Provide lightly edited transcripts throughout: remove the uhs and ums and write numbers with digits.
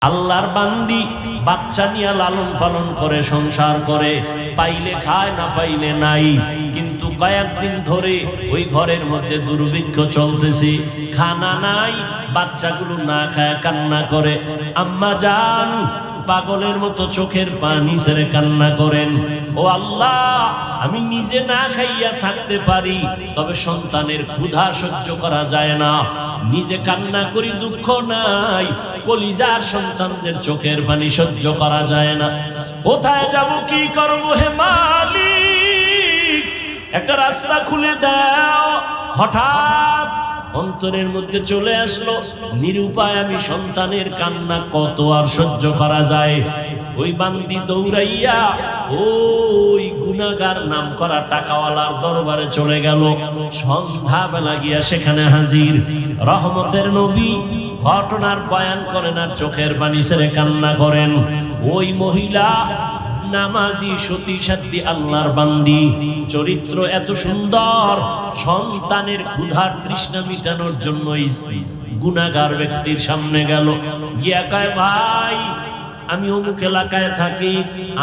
আল্লাহর বান্দি বাচ্চা নিয়ে লালন পালন করে সংসার করে, পাইলে খায় না পাইলে নাই, কিন্তু কয়েকদিন ধরে ওই ঘরের মধ্যে দুর্ভিক্ষ চলতেছে, খানা নাই, বাচ্চাগুলো না খায় কান্না করে। আম্মা জান পাগলের মতো চোখের পানি ছেড়ে কান্না করেন, ও আল্লাহ আমি নিজে না খাইয়া থাকতে পারি, তবে সন্তানের ক্ষুধা সহ্য করা যায় না, নিজে কান্না করি দুঃখ নাই, কলিজার সন্তানদের চোখের পানি সহ্য করা যায় না, কোথায় যাব কি করব হে মালিক একটা রাস্তা খুলে দাও। হঠাৎ অন্তরের মধ্যে চলে আসলো, নিরুপায় আমি, সন্তানের কান্না কত আর সহ্য করা যায়। ওই বান্দি দৌড়াইয়া ওই গুনাহগার নাম করা টাকাওয়ালার দরবারে চলে গেল। সন্ধ্যাবেলা গিয়া সেখানে হাজির, রহমতের নবী ঘটনার বয়ান করেন আর চোখের পানি ছেড়ে কান্না করেন। ওই মহিলা নামাজি, সতী সাধ্বী আল্লাহর বান্দি, চরিত্র এত সুন্দর, সন্তানের ক্ষুধার তৃষ্ণা মিটানোর জন্য গুনাহগার ব্যক্তির সামনে গেল, গিয়া কয় ভাই আমি অমুক এলাকায় থাকি,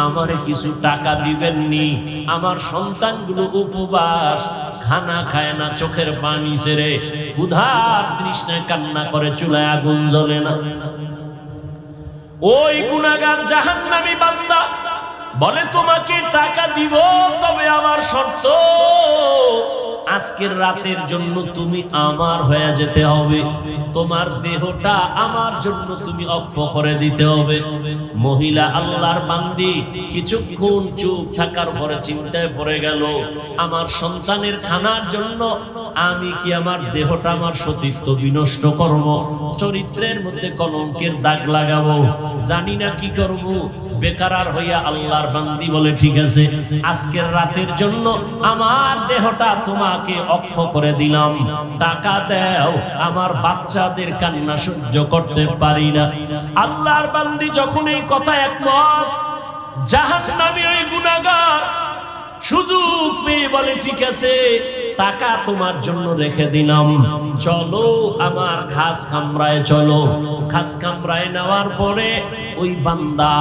আমারে কিছু টাকা দিবেননি, আমার সন্তানগুলো উপবাস, খানা খায় না, চোখের পানি ছেড়ে ক্ষুধার তৃষ্ণায় কান্না করে, চুলায় আগুন জ্বলে না। ওই গুনাহগার জাহান্নামী বান্দা বলে তোমাকে টাকা দিব, তবে আমার শর্ত আজকের রাতের জন্য তুমি আমার হয়ে যেতে হবে, তোমার দেহটা আমার জন্য তুমি অক্ষ করে দিতে হবে। মহিলা আল্লাহর বান্দি কিছুক্ষণ চুপ থাকার পরে চিন্তায় পড়ে গেল, আমার সন্তানের খানার জন্য আমি কি আমার দেহটা, আমার সতীত্ব বিনষ্ট করব, চরিত্রের মধ্যে কলঙ্কের দাগ লাগাবো, জানি না কি করব। বেকারার হইয়া আল্লাহর বান্দি বলে ঠিক আছে, আজকের রাতের জন্য আমার দেহটা তোমাকে অক্ষ করে দিলাম, টাকা দাও, আমার বাচ্চাদের কান্না সহ্য করতে পারি না। আল্লাহর বান্দি যখন এই কথা একমত, জাহান্নামী ওই গুনাহগার সুযোগ পেয়ে বলে ঠিক আছে, টাকা তোমার জন্য রেখে দিলাম, চলো আমার খাস কামরায় চলো। খাস কামরায় নেওয়ার পরে ওই বান্দা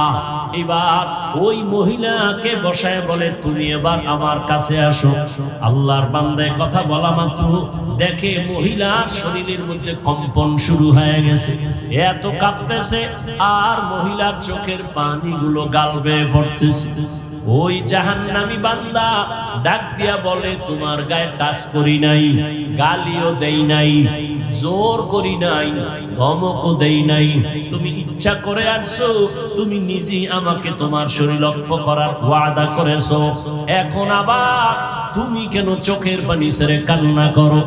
এবার ওই মহিলাকে বসায় বলে তুমি এবার আমার কাছে আসো। আল্লাহর বান্দায় কথা বলা মাত্র দেখে মহিলার শরীরের মধ্যে কম্পন শুরু হয়ে গেছে, এত কাঁপতেছে আর মহিলার চোখের পানিগুলো গাল বেয়ে পড়তেছে। ওই জাহান্নামী বান্দা ডাক দিয়া বলে তোমার গায়ে টাচ করি নাই, গালিও দেই নাই, জোর করি নাই, ধমকও দেই নাই, তুমি ইচ্ছা করে আসছো, তুমি নিজেই আমাকে তোমার শরীর লক্ষ্য করার ওয়াদা করেছো, এখন আবার তুমি কেন চোখের পানি ছেড়ে কান্না করো?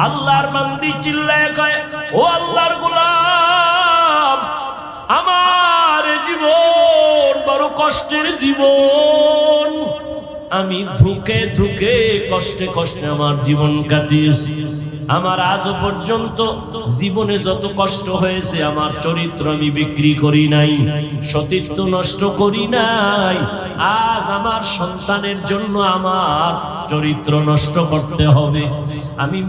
আল্লাহর বান্দি চিল্লায় কয়, ও আল্লাহর গোলাম, আমার জীবন বড় কষ্টের জীবন, আমি ধুকে ধুকে কষ্টে কষ্টে আমার জীবন কাটিয়েছি, আমার আজও পর্যন্ত জীবনে যত কষ্ট হয়েছে আমার চরিত্র আমি বিক্রি করি নাই, সতীত্ব নষ্ট করি নাই, আজ আমার সন্তানের জন্য আমার চরিত্র নষ্ট করতে হবে, আমি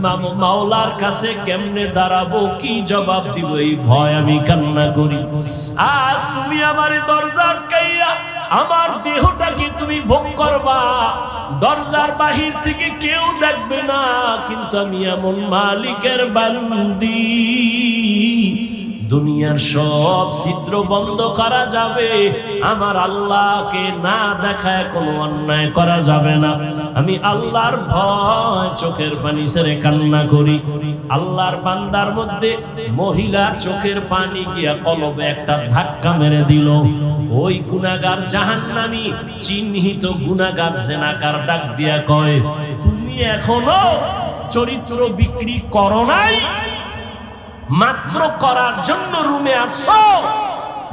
মাওলার কাছে কেমনে দাঁড়াবো, কি জবাব দিব, এই ভয় আমি কান্না করি। আজ তুমি আমার দরজা আটকাইয়া আমার দেহটাকে তুমি ভোগ করবা, দরজার বাহির থেকে কেউ দেখবে না, কিন্তু আমি এমন মালিকের বান্দি, দুনিয়ার সব ছিদ্র বন্ধ করা যাবে, আমার আল্লাহকে না দেখায় কোনো অন্যায় করা যাবে না, আমি আল্লাহর ভয় চোখের পানি ছেড়ে কান্না করি। আল্লাহর বান্দার মধ্যে মহিলার চোখের পানি গিয়া কলবে একটা ধাক্কা মেরে দিল। ওই গুনাহগার জাহান্নামী চিহ্নিত গুনাহগার জেনাকার ডাক দিয়া কয়, তুমি এখনো চরিত্র বিক্রি করো নাই, মাত্র করার জন্য রুমে আসছো,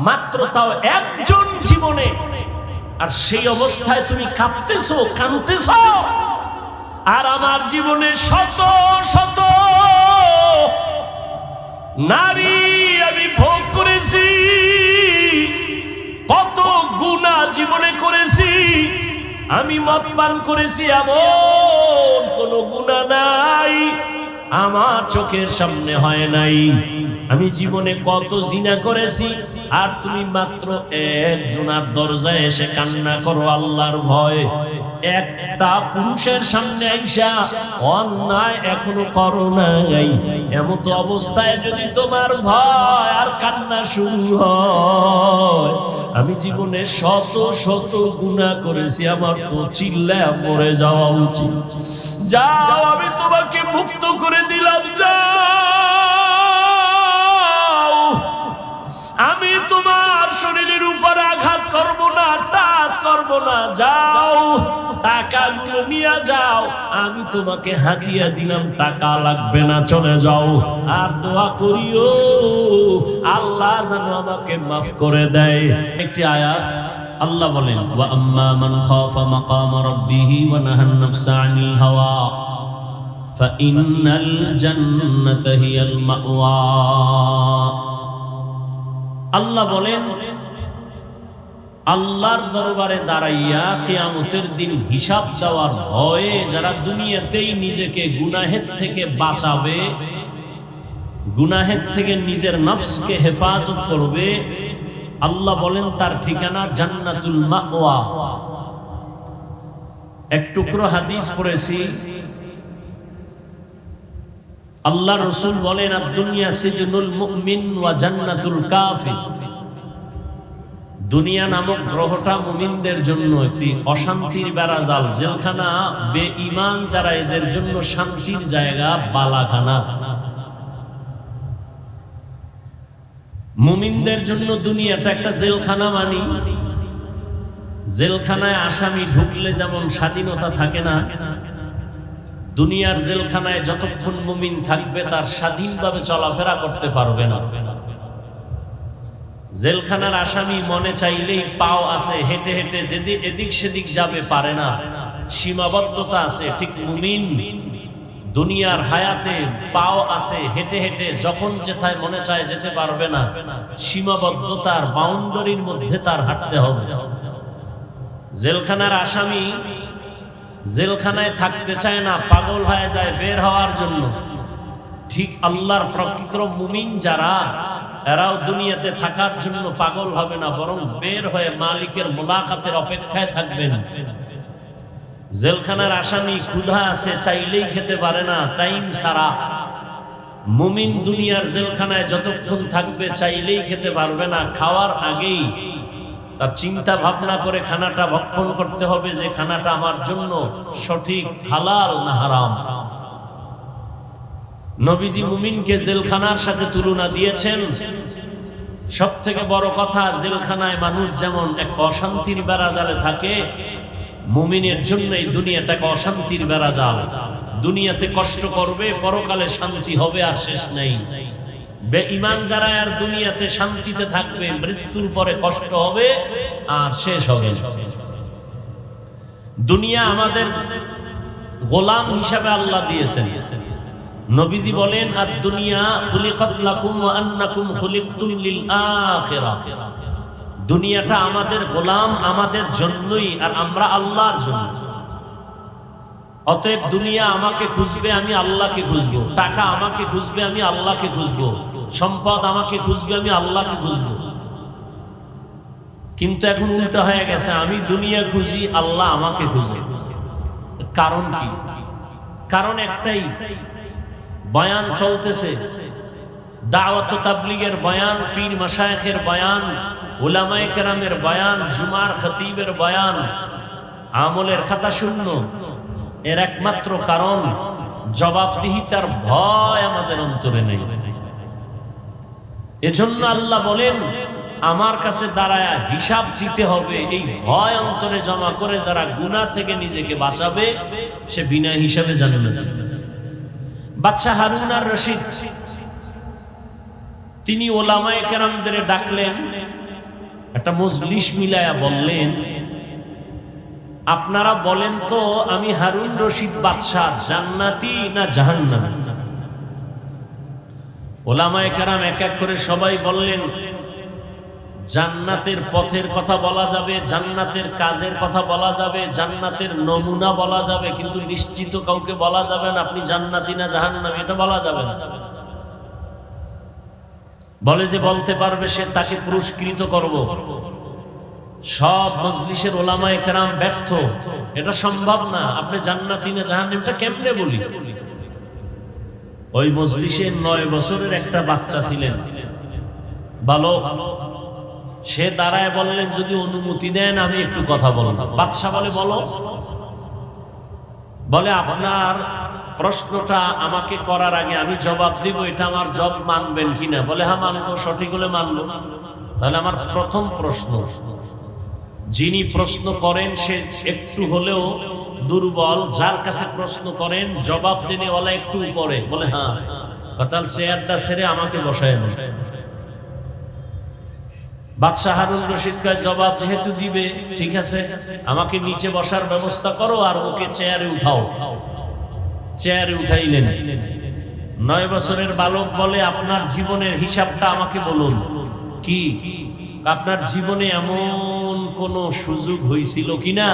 মাত্র তাও একজন জীবনে, আর সেই অবস্থায় তুমি কাঁপতেছো, কাঁদতেছো, আর আমার জীবনে শত শত নারী আমি ভোগ করেছি, কত গুনাহ জীবনে করেছি, আমি মদ পান করেছি, এমন কোন গুনাহ নাই আমার চোখের সামনে হয় নাই। আমি জীবনে কত জিনা করেছি, আর তুমি মাত্র একজনের দরজায় এসে কান্না করো আল্লাহর ভয়। একটা পুরুষের সামনে আইসা অন্যায় এখনো করো নাই, এমত অবস্থায় যদি তোমার ভয় আর কান্না শুরু হয়, আমি জীবনে শত শত গুনাহ করেছি, আমার তো চিল্লায় মরে যাওয়া উচিত। যাও, আমি তোমাকে মুক্ত করে দিলাম, যাও, আমি তোমার শরীরের উপর আঘাত করব না, টাচ করব না, যাও, টাকাগুলো নিয়ে যাও, আমি তোমাকে হাদিয়া দিলাম, টাকা লাগবে না, চলে যাও। আর দোয়া করিও আল্লাহ যেন আমাকে মাফ করে দেয়। একটি আয়াত আল্লাহ বলেন, ওয়া আম্মা মান খাফা মাকাম রাব্বিহি ওয়া নাহান নাফসা আনিল হাওয়া ফাইন্নাল জান্নাতা হিয়াল মাওয়া। আল্লাহ বলেন, আল্লাহর দরবারে দাঁড়াইয়া কিয়ামতের দিন হিসাব দেওয়ার ভয়ে যারা দুনিয়াতেই নিজেকে গুনাহের থেকে বাঁচাবে, গুনাহের থেকে নিজের নফসকে হেফাজত করবে, আল্লাহ বলেন তার ঠিকানা জান্নাতুল মাওয়া। এক টুকরো হাদিস পড়েছি, আল্লাহ রাসূল বলেন, আদ-দুনিয়া সিজনুল মুমিন ওয়া জান্নাতুল কাফির। দুনিয়া নামক গ্রহটা মুমিনদের জন্য একটি অশান্তির বেড়াজাল, জেলখানা। বেঈমান যারা, এদের জন্য শান্তির জায়গা বালাখানা। মুমিনদের জন্য দুনিয়াটা একটা জেলখানা। মানি জেলখানায় আসামি ঢুকলে যেমন স্বাধীনতা থাকে না, দুনিয়ার জেলখানায় যতক্ষণ মুমিন থাকবে তার স্বাধীনভাবে চলাফেরা করতে পারবে না। জেলখানার আসামি মনে চাইলেই পাও আছে, হেঁটে হেঁটে যদি এদিক সেদিক যাবে পারে না, সীমাবদ্ধতা আছে। ঠিক মুমিন দুনিয়ার হায়াতে পাও আছে, হেঁটে হেঁটে যখন যেথায় মনে চায় যেতে পারবে না, সীমাবদ্ধতার বাউন্ডারির মধ্যে তার হাঁটতে হবে। জেলখানার আসামি জেলখানায় থাকতে চায় না, পাগল হয়ে যায় বের হওয়ার জন্য। ঠিক আল্লাহর প্রকৃত মুমিন যারা, এরাও দুনিয়াতে থাকার জন্য পাগল হবে না, বরং বের হয়ে মালিকের মুলাকাতের অপেক্ষায় থাকবেন। জেলখানার আসামি ক্ষুধা আছে, চাইলেই খেতে পারে না, টাইম সারা। মুমিন দুনিয়ার জেলখানায় যতক্ষণ থাকবে চাইলেই খেতে পারবে না, খাওয়ার আগেই তার চিন্তা ভাবনা করে খানাটা ভক্ষণ করতে হবে যে খানাটা আমার জন্য সঠিক, হালাল না হারাম। নবীজি মুমিনকে জেলখানার সাথে তুলনা দিয়েছেন। সব থেকে বড় কথা, জেলখানায় মানুষ যেমন এক অশান্তির বেড়াজালে থাকে, মুমিনের জন্য এই দুনিয়াটাকে অশান্তির বেড়াজাল। দুনিয়াতে কষ্ট করবে, পরকালে শান্তি হবে আর শেষ নেই। বেঈমান যারা আর দুনিয়াতে শান্তিতে থাকবে, মৃত্যুর পরে কষ্ট হবে আর শেষ হবে। দুনিয়া আমাদের গোলাম হিসাবে আল্লাহ দিয়েছেন। নবীজি বলেন, আদ-দুনিয়া খুলিকাত লাকুম ওয়া আন্নাকুম খুলিকতুম লিল আখিরাহ। দুনিয়াটা আমাদের গোলাম, আমাদের জন্যই, আর আমরা আল্লাহর জন্য। অতএব দুনিয়া আমাকে খুঁজবে, আমি আল্লাহকে খুঁজবো। টাকা আমাকে খুঁজবে, আমি আল্লাহকে খুঁজবো। সম্পদ আমাকে খুঁজবে, আমি আল্লাহকে খুঁজবো। কিন্তু এখন উল্টা হয়ে গেছে, আমি দুনিয়া খুঁজি, আল্লাহ আমাকে খুঁজে। কারণ কি? কারণ একটাই, বয়ান চলতেছে, দাওয়াত ও তাবলীগের বয়ান, পীর মাশায়েখের বয়ান, উলামায়ে কেরামের বয়ান, জুমার খতিবের বয়ান, আমলের খাতা শূন্য। এর একমাত্র কারণ জবাবদিহিতার ভয় আমাদের অন্তরে নেই। এজন্য আল্লাহ বলেন, আমার কাছে দাঁড়ায় হিসাব দিতে হবে। এই ভয় অন্তরে জমা করে যারা গুনাহ থেকে নিজেকে বাঁচাবে, সে বিনা হিসাবে জান্নাত যাবে। বাদশা হারুন আর রশিদ তিনি ওলামায়ে কেরামদের ডাকলেন, একটা মজলিস মিলায়া বললেন, আপনারা বলেন তো, আমি হারুন রশিদ বাদশাহ জান্নাতি না জাহান্নামী? ওলামায়ে কেরাম এক এক করে সবাই বললেন, জান্নাতের পথের কথা বলা যাবে, জান্নাতের কাজের কথা বলা যাবে, জান্নাতের নমুনা বলা যাবে, কিন্তু নিশ্চিত কাউকে বলা যাবে না আপনি জান্নাতি না জাহান্নামী, এটা বলা যাবে না। বলে যে বলতে পারবে সে তাকে পুরস্কৃত করব। সব মজলিসের ওলামায়ে কেরাম ব্যর্থ, এটা সম্ভব না। আপনি জান্নাতি না জাহান্নামীটা কেমনে বলি? ওই মজলিসে 9 বছরের একটা বাচ্চা ছিলেন, বালক। সে দাঁড়ায় বললেন যদি অনুমতি দেন আমি একটু কথা বলবো। বাদশা বলে বলো। বলে আপনার প্রশ্নটা আমাকে করার আগে আমি জবাব দিব, এটা আমার জব মানবেন কিনা? বলে হ্যাঁ মানবো, সঠিক হলে মানবো। তাহলে আমার প্রথম প্রশ্ন, যিনি প্রশ্ন করেন সে একটু হলেও দুর্বল, যার কাছে প্রশ্ন করেন জবাব দেনেওয়ালা একটু উপরে। বলে হ্যাঁ। তাহলে চেয়ারটা ছেড়ে আমাকে বসায় না। বাদশাহ হারুন রশিদ কয় জবাব যেহেতু দিবে, ঠিক আছে আমাকে নিচে বসার ব্যবস্থা করো আর ওকে চেয়ারে উঠাও। চেয়ারে উঠাইলেন। 9 বছরের বালক বলে আপনার জীবনের হিসাবটা আমাকে বলুন। কি আপনার জীবনে এমন কোন সুযোগ হয়েছিল কিনা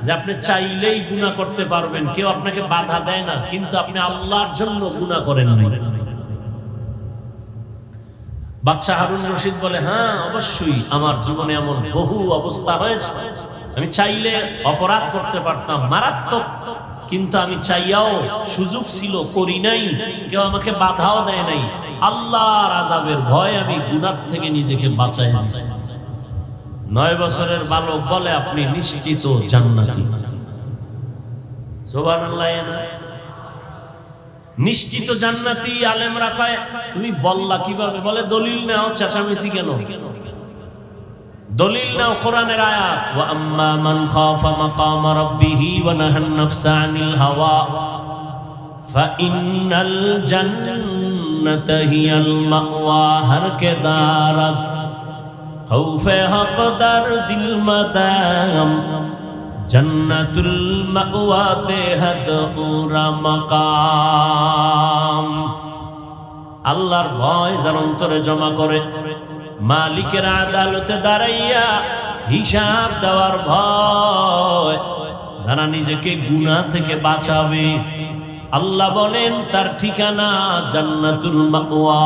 যে আপনি চাইলেই গুনাহ করতে পারবেন, কেউ আপনাকে বাধা দেয় না, কিন্তু আপনি আল্লাহর জন্য গুনাহ করেন না? বাদশাহ হারুন রশিদ বলে হ্যাঁ অবশ্যই আমার জীবনে এমন বহু অবস্থা হয়েছে, আমি চাইলে অপরাধ করতে পারতাম মারাত্মক, কিন্তু আমি চাইয়াও সুযোগ ছিল করি নাই, কেউ আমাকে বাধাও দেয় নাই। আল্লাহর আযাবের ভয় আমি গুনাহ থেকে নিজেকে বাঁচাই নিয়েছি। 9 বছরের বালক বলে আপনি নিশ্চিত জান্নাতি। সুবহানাল্লাহ। নিশ্চিত জান্নাতি। আলেমরা কয় তুমি বললা কিভাবে? বলে দলিল নাও, চেঁচামেচি কেন? দলিল নাও, কোরআনের আয়াত ওয়া আম্মা মান খাফা মাকাম রাব্বিহি ওয়া নাহান নাফসা আনিল হাওয়া ফাইন্নাল জান্নাতা হিয়াল মাওয়া। হর কে দারাত খৌফে হকদার দিল মাদাম জান্নাতুল মাওয়া বেহাদ উরা মাকাম। আল্লাহর ভয় যার অন্তরে জমা করে, মালিকের আদালতে দাঁড়াইয়া হিসাব দেওয়ার ভয়, যারা নিজেকে গুনাহ থেকে বাঁচাবে, আল্লাহ বলেন তার ঠিকানা জান্নাতুল মাওয়া।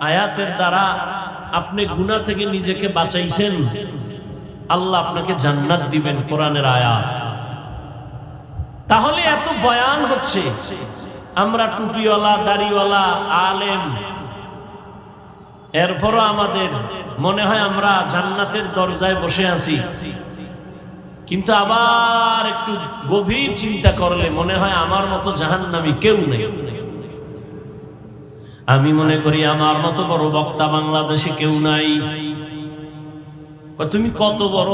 আয়াতের দ্বারা আপনি গুনাহ থেকে নিজেকে বাঁচাইছেন, আল্লাহ আপনাকে জান্নাত দিবেন, কোরআনের আয়াত। তাহলে এত বয়ান হচ্ছে, আমরা টুপিওয়ালা দাড়িওয়ালা আলেম, এরপরও আমাদের মনে হয় আমরা জান্নাতের দরজায় বসে আছি, কিন্তু আবার একটু গভীর চিন্তা করলে মনে হয় আমার মতো জাহান্নামী কেউ নেই। আমি মনে করি আমার মতো বড় বক্তা বাংলাদেশে কেউ নাই। তুমি কত বড়?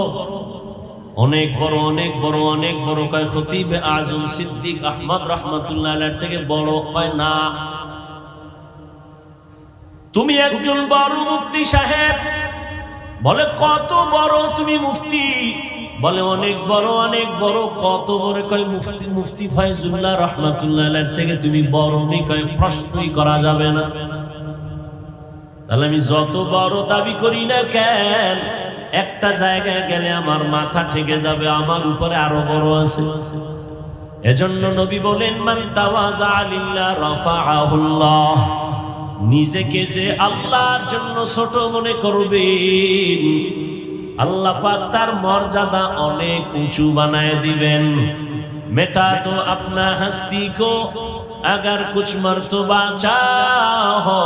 অনেক বড়, অনেক বড়, অনেক বড়। কয় খতিব আজম সিদ্দিক আহমদ রাহমাতুল্লাহ আলাইহি থেকে বড়? কয় না। তুমি একজন বড় মুফতি সাহেব। বলে কত বড় তুমি মুফতি? বলে অনেক বড়, অনেক বড়। কত বড়? কয় মুফতি ফয়জুল্লাহ রাহমাতুল্লাহ আলাইহি থেকে তুমি বড় নি? কয় প্রশ্নই করা যাবে না। তাহলে আমি যত বড় দাবি করি না কেন, একটা জায়গায় গেলে আমার মাথা ঠেকে যাবে, আমার উপরে আরো বড় আছে। এজন্য নবী বলেন মান তাওয়াজা লিল্লাহ রাফাআহুল্লাহ। নিজেকে যে আল্লাহর জন্য ছোট মনে করবেন, আল্লাহ পাক তার মর্যাদা অনেক উঁচু বানায় দিবেন। মেটা তো আপনা হস্তি কো अगर कुछ मर्तबा चाहो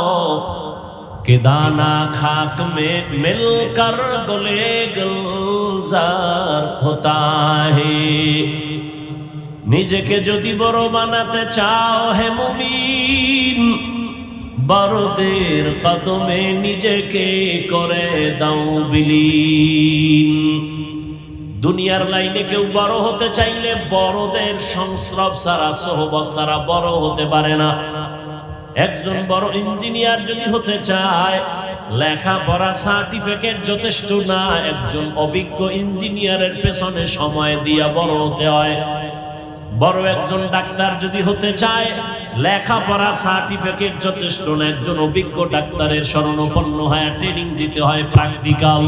कि दाना खाक में मिलकर गले गुलजार होता है। নিজেকে যদি বড় বানাতে চাও হে মুমিন, বড়দের কদমে নিজেকে করে দাও বিলীন। দুনিয়ার লাইনে কেউ বড় হতে চাইলে বড়দের সংস্রব ছাড়া, সোহবত ছাড়া বড় হতে পারে না। একজন বড় ইঞ্জিনিয়ার যদি হতে চায়, লেখাপড়া সার্টিফিকেট যথেষ্ট না, একজন অভিজ্ঞ ইঞ্জিনিয়ারের পেছনে সময় দিয়া বড় হতে হয়। বড় একজন ডাক্তার যদি হতে চায়, লেখাপড়া সার্টিফিকেট যথেষ্ট না, একজন অভিজ্ঞ ডাক্তারের শরণাপন্ন হয়ে ট্রেনিং দিতে হয়, প্র্যাকটিক্যাল।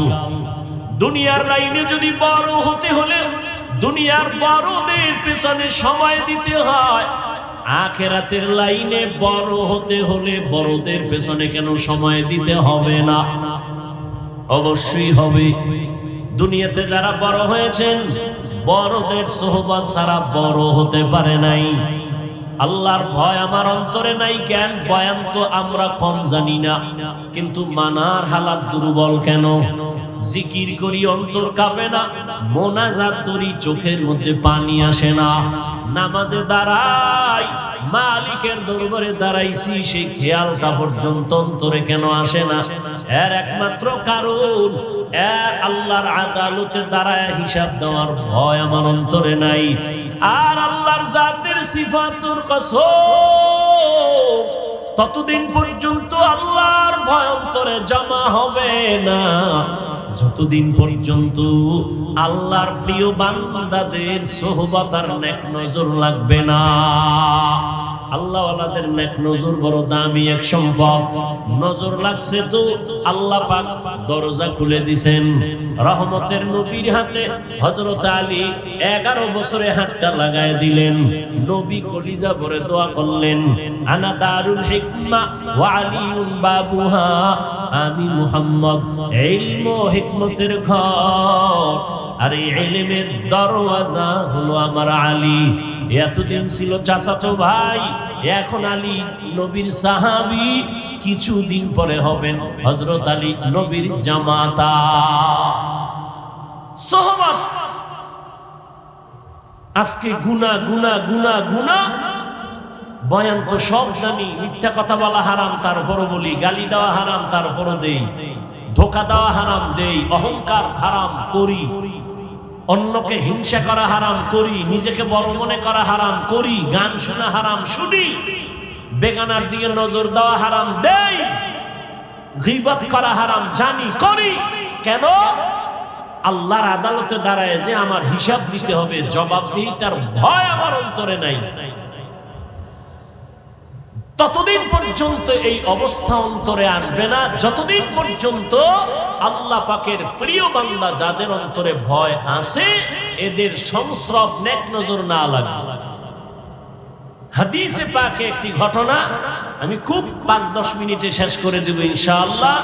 দুনিয়ার লাইনে যদি বড় হতে হলে দুনিয়ার বড়দের পেছনে সময় দিতে হয়। আখিরাতের লাইনে বড় হতে হলে বড়দের পেছনে কেন সময় দিতে হবে না? অবশ্যই হবে। দুনিয়াতে যারা বড় হয়েছেন বড়দের সোহবত ছাড়া বড় হতে পারে নাই। আল্লাহর ভয় আমার অন্তরে নাই কেন? বয়ান তো আমরা কম জানি না, কিন্তু মানার হালাত দুর্বল কেন? জিকির করি অন্তর কাঁপে না, মোনাজাত করি চোখের মধ্যে পানি আসে না, নামাজে দাঁড়াই মালিকের দরবারে দাঁড়াইছি সেই খেয়ালটা পর্যন্ত অন্তরে কেন আসে না? এর একমাত্র কারণ আল্লাহর আদালতে দাঁড়ায় হিসাব দেওয়ার ভয় আমার অন্তরে নাই। আর আল্লাহর জাতের সিফাতুর কসম, ততদিন পর্যন্ত আল্লাহর ভয় অন্তরে জমা হবে না যতদিন পর্যন্ত আল্লাহর প্রিয় বান্দাদের সোহবত আর নেক নজর লাগবে না। আল্লাহ ওয়ালাদের নেক নজর বড় দামি এক সম্পদ। নজর লাগছে তো আল্লাহ পাক দরজা খুলে দিবেন। রহমতের নবীর হাতে হযরত আলী 11 বছরে হাতটা লাগায় দিলেন। নবী কলিজা ভরে দোয়া করলেন, আনা দারুল হিকমা ওয়া আলিউন বাবুহা, আমি মুহাম্মদ ইলম ও হিকমতের ঘর, আর এই ইলমের দরওয়াজা হলো আমার আলী। এতদিন ছিল চাচাতো ভাই, এখন আলী নবীর সাহাবী, কিছুদিন পরে হবেন হযরত আলী নবীর জামাতা। সোহবত আজকে গুনাহ গুনাহ গুনাহ গুনাহ। বয়ান তো সব জানি, মিথ্যা কথা বলা হারাম তারপরও বলি, গালি দেওয়া হারাম তারপরও দেই, ধোঁকা দেওয়া হারাম দেই, অহংকার হারাম করি, অন্যকে হিংসা করা হারাম করি, নিজেকে বড় মনে করা হারাম করি, গান শোনা হারাম শুনি, বেগানার দিকে নজর দেওয়া হারাম দেই, গীবত করা হারাম জানি করি। কেন? আল্লাহর আদালতে দাঁড়ায় যে আমার হিসাব দিতে হবে, জবাবদিহিতার ভয় আমার অন্তরে নাই। ততদিন পর্যন্ত এই অবস্থা অন্তরে আসবে না যতদিন পর্যন্ত আল্লাহ পাকের প্রিয় বান্দা যাদের অন্তরে ভয় আছে এদের সংস্রব নেক নজর না লাগে। হাদিসে পাকে একটি ঘটনা আমি খুব 5-10 মিনিটে শেষ করে দেব ইনশাআল্লাহ।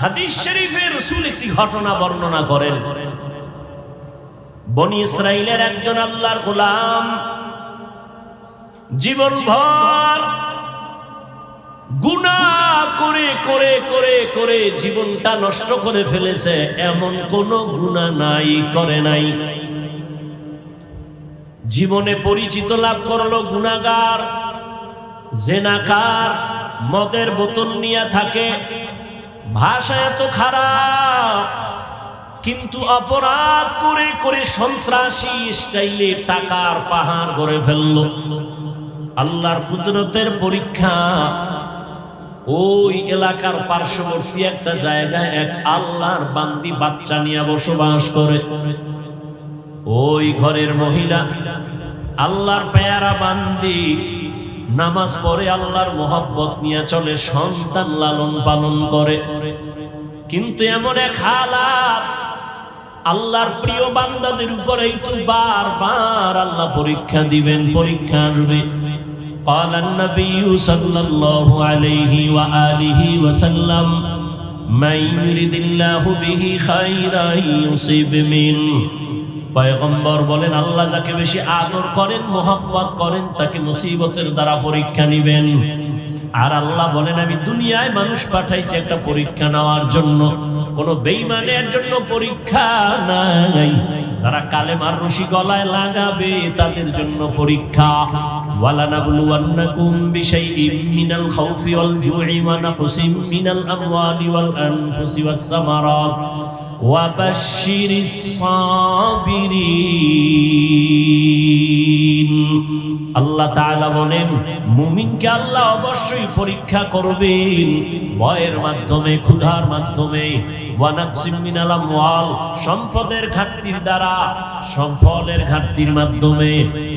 হাদিস শরীফে রাসূল একটি ঘটনা বর্ণনা করেন। বনি ইসরাইলের একজন আল্লাহর গোলাম জীবনভর গুনাহ করে করে করে করে জীবনটা নষ্ট করে ফেলেছে, এমন কোন গুনাহ নাই করে নাই। জীবনে পরিচিত লাভ করলো গুনাহগার, জেনাকার, মদের বোতল নিয়ে থাকে, ভাষা এত খারাপ, কিন্তু অপরাধ করে করে সন্ত্রাসী স্টাইলে টাকার পাহাড় গড়ে ফেললো। আল্লাহর কুদরতের পরীক্ষা, ওই এলাকার পার্শ্ববর্তী একটা জায়গায় এক আল্লাহর বান্দি বাচ্চা নিয়ে বসবাস করে। ওই ঘরের মহিলা আল্লাহর পেয়ারা বান্দি, নামাজ পড়ে আল্লাহর মোহাব্বত নিয়ে চলে, সন্তান লালন পালন করে। কিন্তু এমন এক হালাত, আল্লাহর প্রিয় বান্দাদের উপরেই তো বারবার আল্লাহ পরীক্ষা দিবেন, পরীক্ষা আসবে। قال النبي صلى الله عليه وآله وسلم من يريد الله به خيرا يصيب منه। পয়গম্বর বলেন, আল্লাহ যাকে বেশি আদর করেন, মোহাব্বত করেন, তাকে মুসিবতের দ্বারা পরীক্ষা নিবেন। আর আল্লাহ বলেন, আমি দুনিয়ায় মানুষ পাঠাইছি একটা পরীক্ষা নেওয়ার জন্য, কোন বেঈমানের জন্য পরীক্ষা নাই। যারা কালেমার রশি গলায় লাগাবে তাদের জন্য পরীক্ষা। ওয়ালানাবলুওয়ান্নাকুম বিশাইইম মিনাল খাউফি ওয়াল জুই ওয়া নাকসিম মিনাল আমওয়ালি ওয়াল আনফুসি ওয়াস সামারাত ওয়া বাশশিরিস সাবিরিন। আল্লাহ তাআলা বলেন মুমিনকে আল্লাহ অবশ্যই পরীক্ষা করবেন ভয়ের মাধ্যমে, ক্ষুধার মাধ্যমে, ওয়ানাকসিম মিনাল আমওয়াল সম্পদের ঘাটতির দ্বারা, সম্পদের ঘাটতির মাধ্যমে,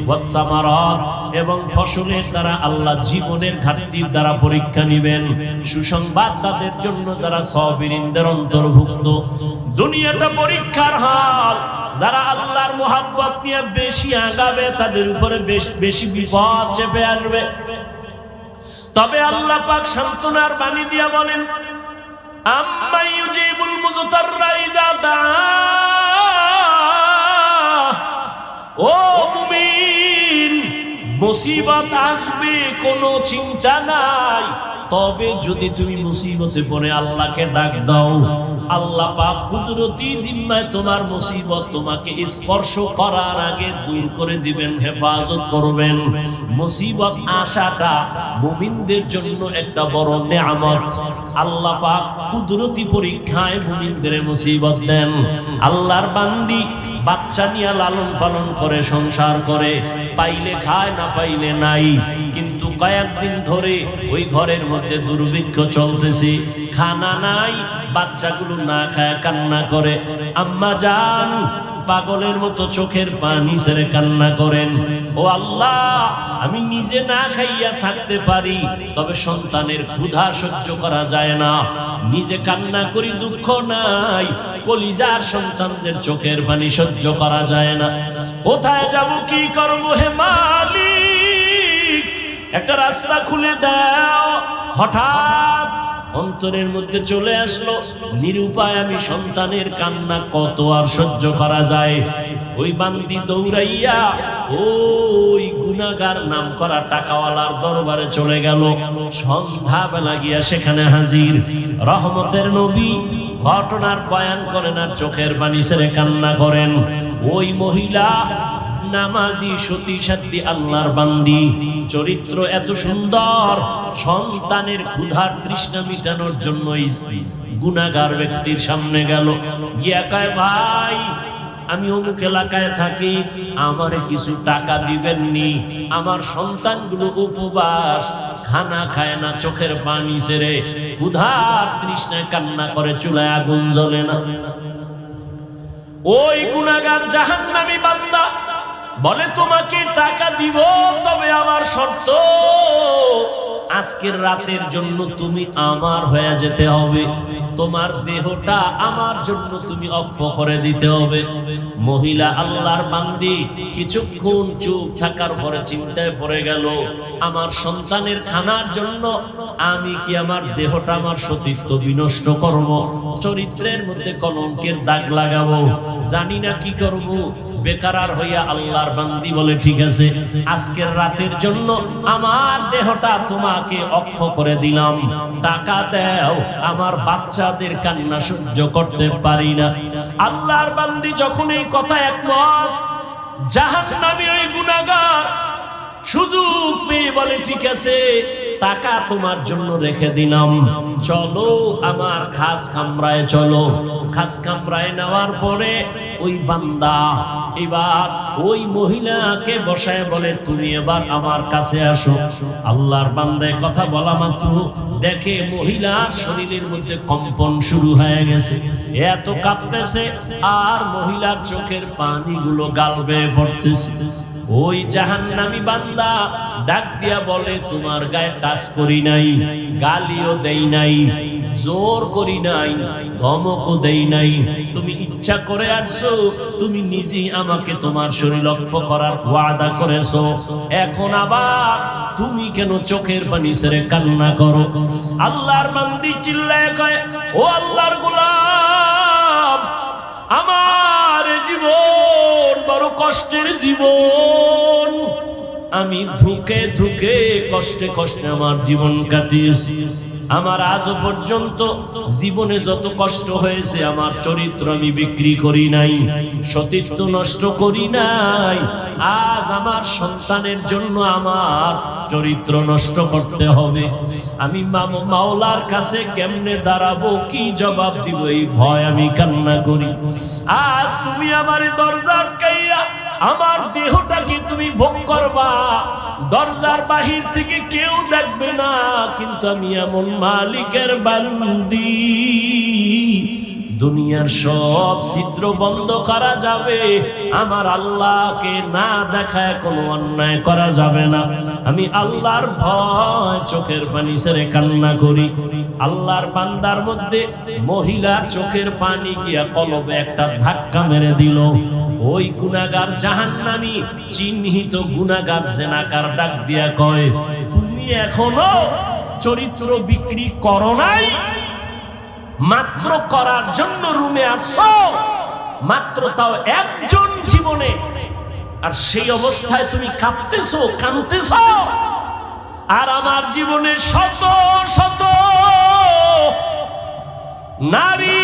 ওয়াসসামারাত এবং ফসলের দ্বারা, আল্লাহ জীবনের ঘাটতির দ্বারা পরীক্ষা নেবেন। সুসংবাদ তাদের জন্য যারা সাবিরিনদের অন্তর্ভুক্ত। দুনিয়াটা পরীক্ষার হাল। যারা আল্লাহর মুহাব্বত নিয়ে বেশি আগাবে তাদের উপরে বেশি বিপদ চেপে আসবে। তবে আল্লাহ পাক সান্ত্বনার বাণী দিয়া বলেন আম্মা ইউজিবুল মুযতাররা ইযা দাআ। ও মুমিন, মুসিবত আসবে কোনো চিন্তা নাই, তবে যদি তুমি মুসিবতে পড়ে আল্লাহকে ডাক দাও, আল্লাহ পাক কুদরতি জিম্মায় তোমার মুসিবত তোমাকে স্পর্শ করার আগে দূর করে দিবেন, হেফাজত করবেন। মুসিবত আসাটা মুমিনদের জন্য একটা বড় নেয়ামত। আল্লাহ পাক কুদরতি পরীক্ষায় মুমিনদের মুসিবত দেন। আল্লাহর বান্দি বাচ্চা নিয়ে লালন পালন করে, সংসার করে, পাইলে খায় না পাইলে নাই, কিন্তু কয়েকদিন ধরে ওই ঘরের মধ্যে দুর্ভিক্ষ চলতেছে, খানা নাই, বাচ্চাগুলো না খায় কান্না করে। আম্মা জান পাগলের মতো চোখের পানি ছেড়ে কান্না করেন, ও আল্লাহ আমি নিজে না খাইয়া থাকতে পারি, তবে সন্তানের ক্ষুধা সহ্য করা যায় না, নিজে কান্না করি দুঃখ নাই, কলিজার সন্তানদের চোখের পানি সহ্য করা যায় না। কোথায় যাব, কি করব, হে মালিক একটা রাস্তা খুলে দাও। হঠাৎ অন্তরের মধ্যে চলে আসলো, নিরুপায় আমি, সন্তানের কান্না কত আর সহ্য করা যায়। ওই বান্দি দৌড়াইয়া ওই গুনাহগার নাম করা টাকাওয়ালার দরবারে চলে গেল। সন্ধ্যাবেলা গিয়া সেখানে হাজির। রহমতের নবী ঘটনার বয়ান করেন আর চোখের পানি ছেড়ে কান্না করেন। ওই মহিলা নামাজি, সতী সাধ্বী আল্লাহর বান্দি, চরিত্র এত সুন্দর, সন্তানের ক্ষুধার তৃষ্ণা মিটানোর জন্য গুনাহগার ব্যক্তির সামনে গেল, গিয়া কয় ভাই আমি অমুক এলাকায় থাকি, আমারে কিছু টাকা দিবেননি, আমার সন্তানগুলো উপবাস, খানা খায় না, চোখের পানি ছেড়ে ক্ষুধার তৃষ্ণায় কান্না করে, চুলায় আগুন জ্বলে না। ওই গুনাহগার জাহান্নামী বান্দা বলে তোমাকে টাকা দিব, তবে আমার শর্ত আজকের রাতের জন্য তুমি আমার হয়ে যেতে হবে, তোমার দেহটা আমার জন্য তুমি অক্ষ করে দিতে হবে। মহিলা আল্লাহর বান্দি কিছুক্ষণ চুপ থাকার পরে চিন্তায় পড়ে গেল, আমার সন্তানের খানার জন্য আমি কি আমার দেহটা, আমার সতীত্ব বিনষ্ট করব, চরিত্রের মধ্যে কলঙ্কের দাগ লাগাবো, জানি না কি করব। বেকার হইয়া আল্লাহর বান্দি বলে ঠিক আছে, আজকের রাতের জন্য আমার দেহটা তোমাকে অক্ষ করে দিলাম, টাকা দাও, আমার বাচ্চাদের কান্না সহ্য করতে পারি না। আল্লাহর বান্দি যখন এই কথা একমত, জাহান্নামী ওই গুনাহগার সুযোগ পেয়ে বলে ঠিক আছে, টাকা তোমার জন্য রেখে দিলাম, চলো আমার খাস কামরায় চলো। খাস কামরায় নেওয়ার পরে ওই বান্দা এবার ওই মহিলাকে বসায় বলে তুমি এবার আমার কাছে আসো। আল্লাহর বান্দায় কথা বলা মাত্র দেখে মহিলার শরীরের মধ্যে কম্পন শুরু হয়ে গেছে, এত কাঁপতেছে আর মহিলার চোখের পানিগুলো গাল বেয়ে পড়তেছে। ওই জাহান্নামী বান্দা ডাক দিয়া বলে তোমার গায়ে টাচ করি নাই, গালিও দেই নাই, জোর করি নাই, ধমকও দেই নাই, তুমি ইচ্ছা করে আসছো, তুমি নিজেই আমাকে তোমার শরীর লক্ষ্য করার ওয়াদা করেছো, এখন আবার তুমি কেন চোখের পানি ছেড়ে কান্না করো? আল্লাহর বান্দি চিল্লায় কয় ও আল্লাহর গোলাম, আমার জীবন বড় কষ্টের জীবন, আমি ধুকে ধুকে কষ্টে কষ্টে আমার জীবন কাটিয়েছি, আমার আজও পর্যন্ত জীবনে যত কষ্ট হয়েছে আমার চরিত্র আমি বিক্রি করি নাই, সতীত্ব নষ্ট করি নাই, আজ আমার সন্তানের জন্য আমার চরিত্র নষ্ট করতে হবে, আমি মাওলার কাছে কেমনে দাঁড়াবো, কি জবাব দিব, এই ভয় আমি কান্না করি। আজ তুমি আমার দরজা আটকাইয়া আমার দেহটাকে তুমি ভোগ করবা, দরজার বাহির থেকে কেউ দেখবে না, কিন্তু আমি এমন মালিকের বান্দি, দুনিয়ার সব ছিদ্র বন্ধ করা যাবে, আমার আল্লাহকে না দেখায় কোনো অন্যায় করা যাবে না। আমি আল্লাহর ভয় চোখের পানি ছেড়ে কান্না করি। আল্লাহর বান্দার মধ্যে মহিলার চোখের পানি গিয়া কলবে একটা ধাক্কা মেরে দিল। ওই গুনাহগার জাহান্নামী চিহ্নিত গুনাহগার জেনাকার ডাক দিয়া কয়, তুমি এখনো চরিত্র বিক্রি করো নাই? মাত্র করার জন্য রুমে আসছো, মাত্র তাও একজন জীবনে, আর সেই অবস্থায় তুমি কাঁদতেছো, কাঁদতেছো। আর আমার জীবনে শত শত নারী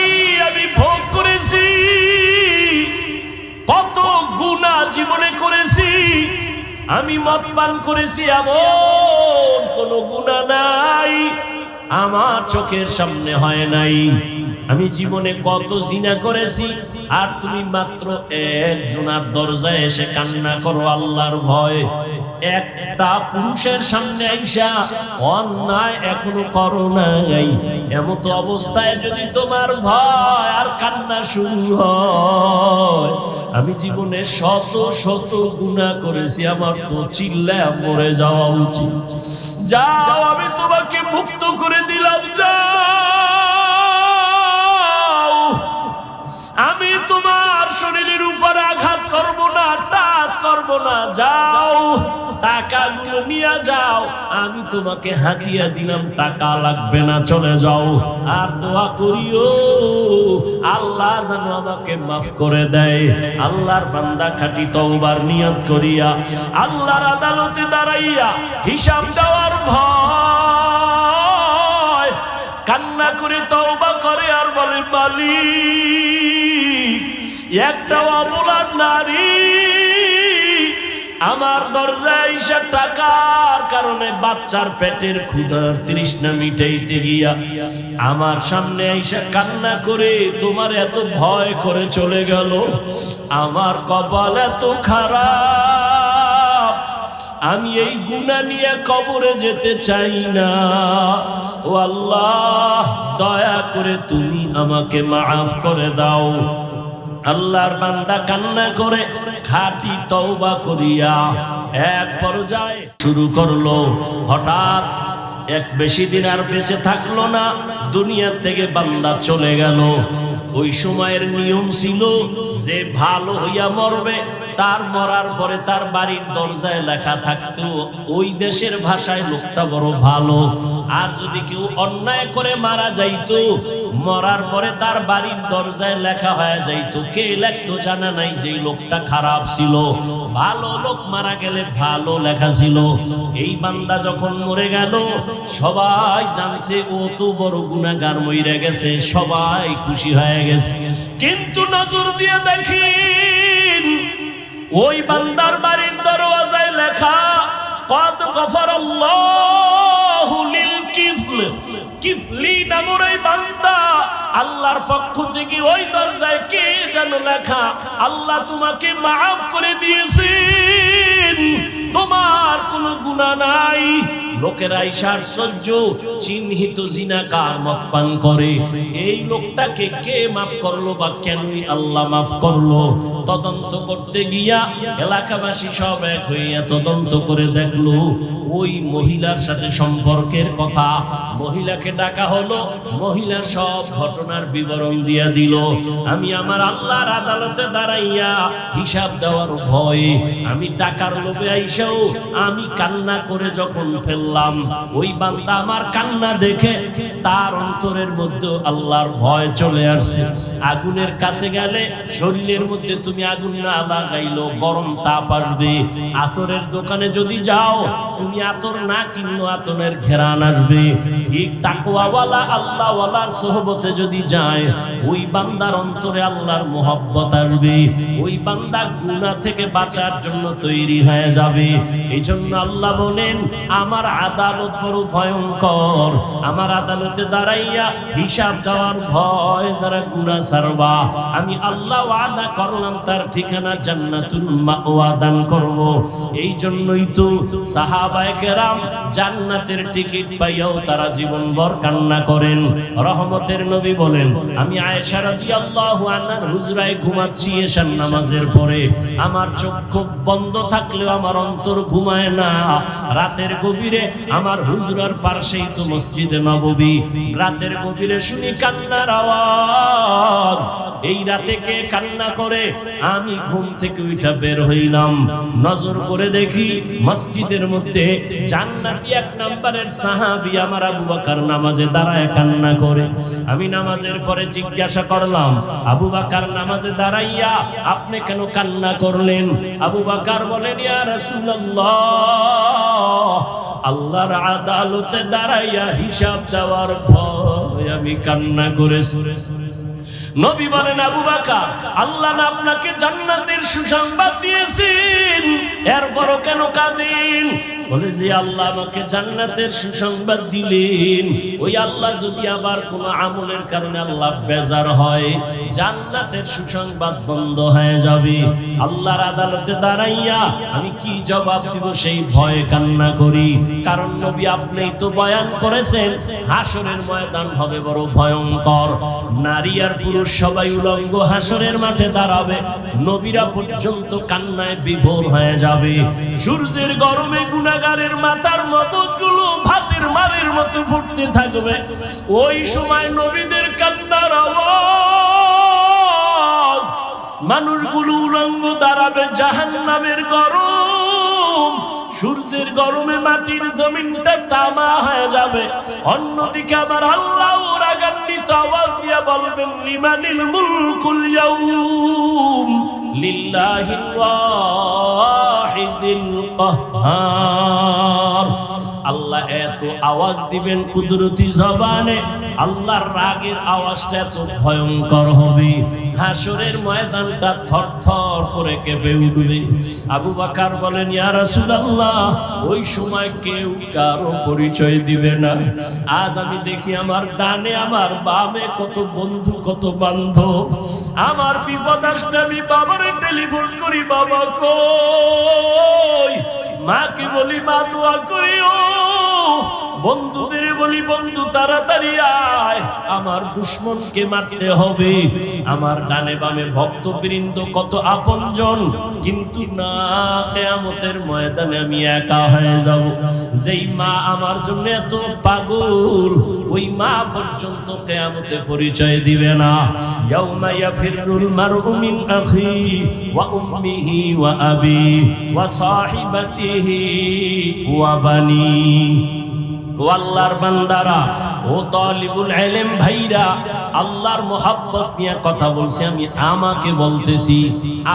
আমি ভোগ করেছি, কত গুনাহ জীবনে করেছি। আমি মদ পান করেছি, এমন কোনো গুনাহ নাই আমার চোখের সামনে হয় নাই। আমি জীবনে কত জিনা করেছি, আর তুমি মাত্র একজনের দরজায় এসে কান্না করো আল্লাহর ভয়। একটা পুরুষের সামনে আইসা অন্যায় এখনো করো নাই, এমত অবস্থায় যদি তোমার ভয় আর কান্না শুরু হয়, আমি জীবনে শত শত গুনাহ করেছি, আমার তো চিল্লায় মরে যাওয়া উচিত। যাও, আমি তোমাকে মুক্ত করে দিলাম, যাও, আমি তোমার শরীরের উপর আঘাত করব না, টাচ করব না, যাও, টাকাগুলো নিয়ে যাও, আমি তোমাকে হাদিয়া দিলাম, টাকা লাগবে না, চলে যাও। আর দোয়া করিও আল্লাহ যেন আমাকে মাফ করে দেয়। আল্লাহর বান্দা খাঁটি তওবার নিয়ত করিয়া আল্লাহর আদালতে দাঁড়াইয়া হিসাব দেওয়ার ভয় কান্না করে তওবা করে আর বলে, মালিক, একটা অবলার নারী আমার দরজায় এসে টাকার কারণে বাচ্চার পেটের ক্ষুধার তৃষ্ণা মিটাইতে গিয়া আমার সামনে এসে কান্না করে তোমার এত ভয় করে চলে গেল। আমার কপাল এত খারাপ, আমি এই গুনাহ নিয়ে কবরে যেতে চাই না। ও আল্লাহ, দয়া করে তুমি আমাকে মাফ করে দাও। আল্লাহর বান্দা কান্না করে খাঁটি তওবা করিয়া এক পর্যায়ে শুরু করলো। হঠাৎ এক বেশি দিন আর বেঁচে থাকলো না, দুনিয়ার থেকে বান্দা চলে গেল। ওই সময়ের নিয়ম ছিল যে ভালো হইয়া মরবে, তার মরার পরে তার বাড়ির দরজায় লেখা থাকতো ওই দেশের ভাষায় লোকটা বড় ভালো। আর যদি কেউ অন্যায় করে মারা যাইতো, মরার পরে তার বাড়ির দরজায় লেখা হয়ে যাইতো। কে লিখতো জানা নাই, যে লোকটা খারাপ ছিল। ভালো লোক মারা গেলে ভালো লেখা ছিল। এই বান্দা যখন মরে গেল, সবাই জানছে ও তো বড় গুনাহগার মইরা গেছে, সবাই খুশি হয়ে গেছে। কিন্তু নজর দিয়ে দেখেন, ওই বান্দার বাড়ির দরওয়াজায় লেখা, কদ গফারাল্লাহু লিল কিফলি নামের এই বান্দা, আল্লাহর পক্ষ থেকে ওই দরজায় কে যেন লেখা, আল্লাহ তোমাকে মাফ করে দিয়েছেন, তোমার কোনো গুনাহ নাই। লোকেরা ঈশার সহ্য চিহ্নিত জিনাকার মদ পান করে, এই লোকটাকে কে মাফ করলো বা কেন আল্লাহ মাফ করলো? তদন্ত করতে গিয়া এলাকাবাসী সব এক হইয়া তদন্ত করে দেখলো ওই মহিলার সাথে সম্পর্কের কথা। মহিলাকে ডাকা হলো, মহিলা সব ঘটনার বিবরণ দিয়া দিল। আমি আমার আল্লাহর আদালতে দাঁড়াইয়া হিসাব দেওয়ার ভয়ে, আমি টাকার লোভে আইসাও আমি কান্না করে যখন ফেললাম, ওই বান্দা আমার কান্না দেখে তার অন্তরের মধ্যে আল্লাহর ভয় চলে আসছে। আগুনের কাছে গেলে শরীরের মধ্যে তুমি আগুন না লাগাইলো গরম তাপ আসবে। আতরের দোকানে যদি যাও, তুমি আতর না কিনলো আতরের ঘেরান আসবে। ঠিক তাকওয়াওয়ালা আল্লাহওয়ালার সোহবতে যদি যায়, ওই বান্দার অন্তরে আল্লাহর মোহব্বত আসবে। ওই বান্দা গুনাহ থেকে বাঁচার জন্য তৈরি হয়ে যাবে। এই জন্য আল্লাহ বলেন, আমার আদালত বড় ভয়ঙ্কর, আমার আদালতে দাঁড়াইয়া হিসাব দেওয়ার ভয় যারা গুনাহ ছাড়বা আমি আল্লাহ ওয়াদা করলাম তার ঠিকানা জান্নাতুল মাওয়া দান করব। এই জন্যই তো সাহাবায়ে কেরাম জান্নাতের টিকিট পাইয়াও তারা জীবনভর কান্না করেন। রহমতের নবী বলেন, আমি আয়েশা রাদিয়াল্লাহু আনহার হুজরায় ঘুমাচ্ছি এশার নামাজের পরে, আমার চোখ বন্ধ থাকলেও আমার অন্তর ঘুমায় না। রাতের গভীরে আমার হুজরার পাশেই তো মসজিদে নববী, রাতের গভীরে শুনি কান্নার আওয়াজ। এই রাতে কে কান্না করে? আমি ঘুম থেকে উঠা বের হইলাম, নজর করে দেখি মসজিদের মধ্যে জান্নাতি এক নম্বরের সাহাবী আমার আবু বকর নামাজে দাঁড়ায় কান্না করে। আমি নামাজের পরে জিজ্ঞাসা করলাম, আবু বকর নামাজে দাঁড়াইয়া আপনি কেন কান্না করলেন? আবু বকর বলেন, ইয়া রাসূলুল্লাহ, আল্লাহর আদালতে দাঁড়াইয়া হিসাব দেওয়ার ভয় আমি কান্না করেছি। নবী বলেন, আবু বকর, আল্লাহ না আপনাকে জান্নাতের সুসংবাদ দিয়েছেন, এরপরও কেন কাঁদেন? বলে যে আল্লাহ আমাকে জান্নাতের সুসংবাদ দিলেন, ওই আল্লাহ যদি আবার কোনো আমলের কারণে আল্লাহ বেজার হয়, জান্নাতের সুসংবাদ বন্ধ হয়ে যাবে। আল্লাহর আদালতে দাঁড়াইয়া আমি কি জবাব দিব সেই ভয়ে কান্না করি। কারণ নবী আপনিই তো বয়ান করেছেন হাসরের ময়দান হবে বড় ভয়ঙ্কর, নারী আর পুরুষ সবাই উলঙ্গ হাসরের মাঠে দাঁড়াবে, নবীরা পর্যন্ত কান্নায় বিভোর হয়ে যাবে। সূর্যের গরমে গুনাহগারের মাথার মগজগুলো ভাতের মারের মতো ফুটতে থাকবে, ওই সময় নবীদের কান্নার আওয়াজ, মানুষগুলো উলঙ্গ দাঁড়াবে, জাহান্নামের গরম, সূর্যের গরমে মাটির জমিনটা তামা হয়ে যাবে। অন্যদিকে আবার আল্লাহ রাগান্বিত আওয়াজ দিয়ে বলবেন, লিমানিল মুলকুল ইয়াউম লিল্লাহিল ওয়াহিদিল কাহ্হার। আল্লাহ এত আওয়াজ দিবেন কুদরতি জবানে, আল্লাহর রাগের আওয়াজটা এত ভয়ঙ্কর হবে, হাসরের ময়দানটা থরথর করে কেঁপে উঠবে। আবু বকর বলেন, ইয়া রাসূলুল্লাহ, ওই সময় কেউ কারো পরিচয় দিবে না। আজ আমি দেখি আমার ডানে আমার বামে কত বন্ধু কত বান্ধব, আমার বিপদ আসলে আমি বাবারে টেলিফোন করি, বাবা কই, মাকে বলি মা দোয়া করিও, বন্ধুদের বলি বন্ধু তাড়াতাড়ি আয়, আমার দুশমনকে মারতে হবে। আমার ডানে বামে ভক্তবৃন্দ কত আপনজন, কিন্তু না, কিয়ামতের ময়দানে আমি একা হয়ে যাব। যেই মা আমার জন্য এত পাগল, ওই মা পর্যন্ত কিয়ামতে পরিচয় দিবে না। ইয়াউমা ইয়াফিরুল মারউ মিন আখি ওয়া উম্মিহি ওয়া আবি ওয়া সাহিবাতিহি ওয়া বানি। ও আল্লাহর বান্দারা, ও তালিবুল ইলম ভাইরা, আল্লাহর মোহাব্বত নিয়ে কথা বলছি, আমি আমাকে বলতেছি,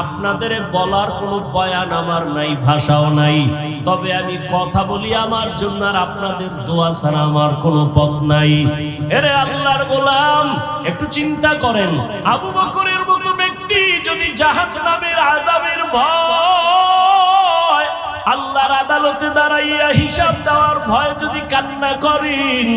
আপনাদের বলার কোনো বয়ান আমার নাই, ভাষাও নাই, তবে আমি কথা বলি আমার জন্য, আর আপনাদের দোয়া ছাড়া আমার কোনো পথ নাই। এরে আল্লাহর গোলাম, একটু চিন্তা করেন, আবু বকরের মতো ব্যক্তি যদি জাহান্নামের আযাবের ভয়, আল্লাহর আদালতে দাঁড়াইয়া হিসাব দেওয়ার ভয় যদি কান্না করেন,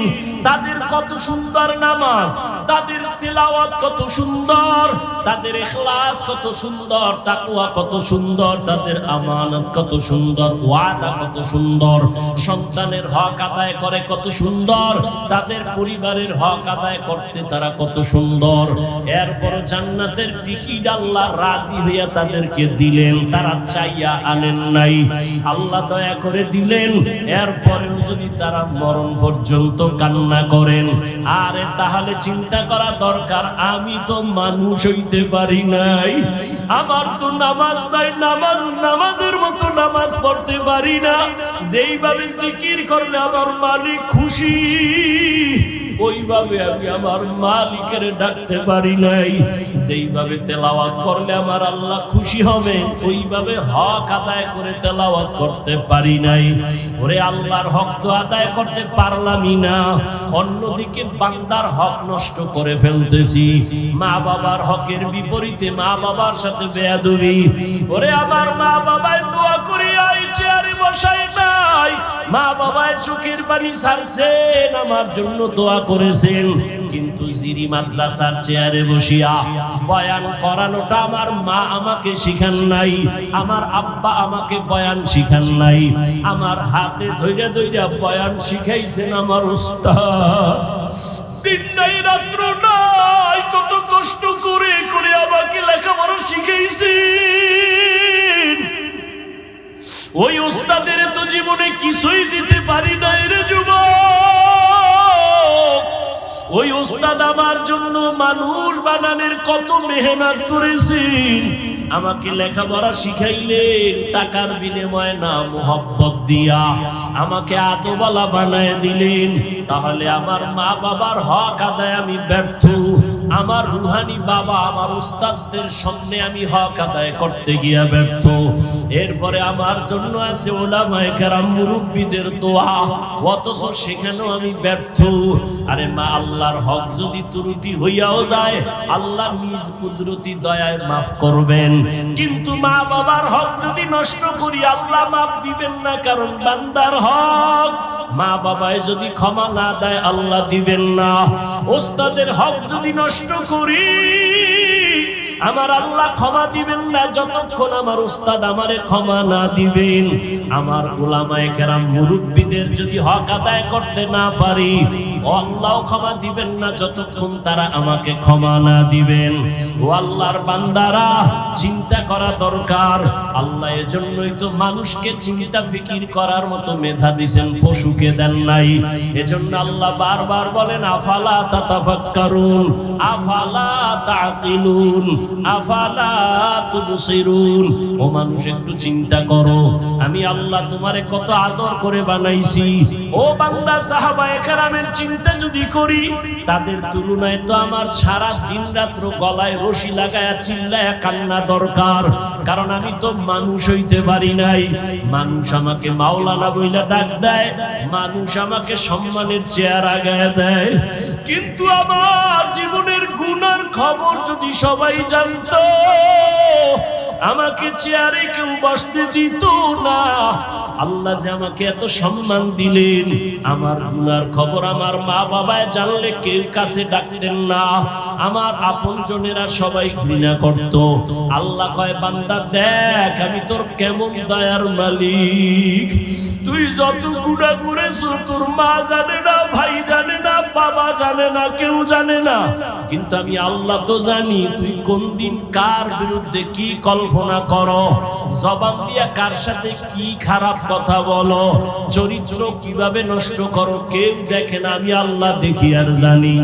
তাদের কত সুন্দর নামাজ, তাদের তিলাওয়াত কত সুন্দর, তাদের ইখলাস কত সুন্দর, তাকওয়া কত সুন্দর, তাদের আমানত কত সুন্দর, ওয়াদা কত সুন্দর, সন্তানের হক আদায় করে কত সুন্দর, তাদের পরিবারের হক আদায় করতে তারা কত সুন্দর। এরপর জান্নাতের টিকিট আল্লাহ রাজি হইয়া তাদেরকে দিলেন, তারা চাইয়া আনেন নাই, আল্লাহ দয়া করে দিলেন। এরপরেও যদি তারা মরণ পর্যন্ত কান্না করেন, আরে তাহলে চিন্তা করা দরকার, আমি তো মানুষ হইতে পারি নাই, আমার তো নামাজ নাই, নামাজের মতো নামাজ পড়তে পারি না, যেইভাবে জিকির করলে আমার মালিক খুশি, ওইভাবে আমি আমার মালিকের ডাকতে পারি নাই। যেইভাবে তেলাওয়াত করলে আমার আল্লাহ খুশি হবেন ওইভাবে হক আদায় করে তেলাওয়াত করতে পারি নাই। ওরে আল্লাহর হক তো আদায় করতে পারলামই না, অন্যদিকে বান্দার হক নষ্ট করে ফেলতেছি। মা বাবার হকের বিপরীতে মা বাবার সাথে বেয়াদবি। ওরে আমার মা বাবায় দোয়া করে আইছে আর বসাই নাই, মা বাবায় চোখের পানি ছাড়ছেন, আমার জন্য দোয়া করেছেন, কিন্তু জিরি মাদ্রাসার চেয়ারে বসিয়া বয়ান করানোটা আমার মা আমাকে শিখান নাই, আমার আব্বা আমাকে বয়ান শিখান নাই, আমার হাতে ধইরা ধইরা বয়ান শিখাইছেন আমার উস্তাদ। দিন নাই রাত্র নাই কত কষ্ট করে করে আমাকে লেখাপড়া শিখাইছেন। ওই উস্তাদের তো জীবনে কিছুই দিতে পারি নাই রে যুবক। ওই উস্তাদ আমার জন্য মানুষ বানানোর কত মেহনত করেছেন, আমাকে লেখাপড়া শিখাইলেন টাকার বিনিময়ে না, মোহব্বত দিয়া আমাকে আদওয়ালা বানায় দিলেন। তাহলে আমার মা বাবার হক আদায় আমি ব্যর্থ, আমার রুহানি বাবা আমার উস্তাদদের সামনে আমি হক আদায় করতে গিয়া ব্যর্থ। এরপরে আমার জন্য আছে ওলামায়ে কেরাম মুরব্বিদের দোয়া, অথচ সেখানেও আমি ব্যর্থ। আরে মা আল্লাহর হক যদি ত্রুটি হইয়াও যায় আল্লাহ নিজ কুদরতি দয়ায় মাফ করবেন, কিন্তু মা বাবার হক যদি নষ্ট করি আল্লাহ মাফ দিবেন না, কারণ বান্দার হক। মা বাবায় যদি ক্ষমা না দেয় আল্লাহ দিবেন না। ওস্তাদের হক যদি নষ্ট করি আমার আল্লাহ ক্ষমা দিবেন না, যতক্ষণ আমার উস্তাদ আমারে ক্ষমা না দিবেন। আমার উলামায়ে কেরাম মুরব্বিদের যদি হক আদায় করতে না পারি আল্লাহ ক্ষমা দিবেন না, যতক্ষণ তারা আমাকে ক্ষমা না দিবেন। ও আল্লাহর বান্দারা, চিন্তা করা দরকার। আল্লাহ এজন্যই তো মানুষকে চিন্তা ফিকির করার মতো মেধা দিবেন, পশুকে দেন নাই। এজন্য আল্লাহ বারবার বলেন আফালা তাতাফাক্কারুন আফালা তাকিলুন আফালা তুবসিরুন। ও মানুষ একটু চিন্তা করো, আমি আল্লাহ তোমারে কত আদর করে বানাইছি। ও বান্দা, সাহাবায়ে কেরামের চিন্তা যদি করি তাদের তুলনায় তো আমার সারা দিন রাত্র গলায় রশি লাগায়া চিল্লায়া কান্না দরকার, কারণ আমি তো মানুষ হইতে পারি নাই। মানুষ আমাকে মাওলানা বইলা ডাক দেয়, মানুষ আমাকে সম্মানের চেয়ার আগায় দেয়, কিন্তু আমার জীবনের গুনার খবর যদি সবাই জানতো আমাকে চেয়ারে কেউ বসতে দিত না। আল্লাহ যে আমাকে এত সম্মান দিলেন, আমার গুনার খবর আমার মা বাবায় জানলে কেউ কাছে ডাকতেন না, আমার আপনজনেরা সবাই ঘৃণা করত। আল্লাহ কয় বান্দা দেখ আমি তোর কেমন দয়ার মালিক, তুই যত গুনাহ করেছো তোর মা জানে না, ভাই জানে না, বাবা জানে না, কেউ জানে না, কিন্তু আমি আল্লাহ তো জানি তুই কোন দিন কার বিরুদ্ধে কি কল্পনা করো, জবান দিয়া কার সাথে কি খারাপ কথা বলো, চরিত্র কিভাবে নষ্ট করো, কেউ দেখে না, আমি আল্লাহ দেখি আর জানি।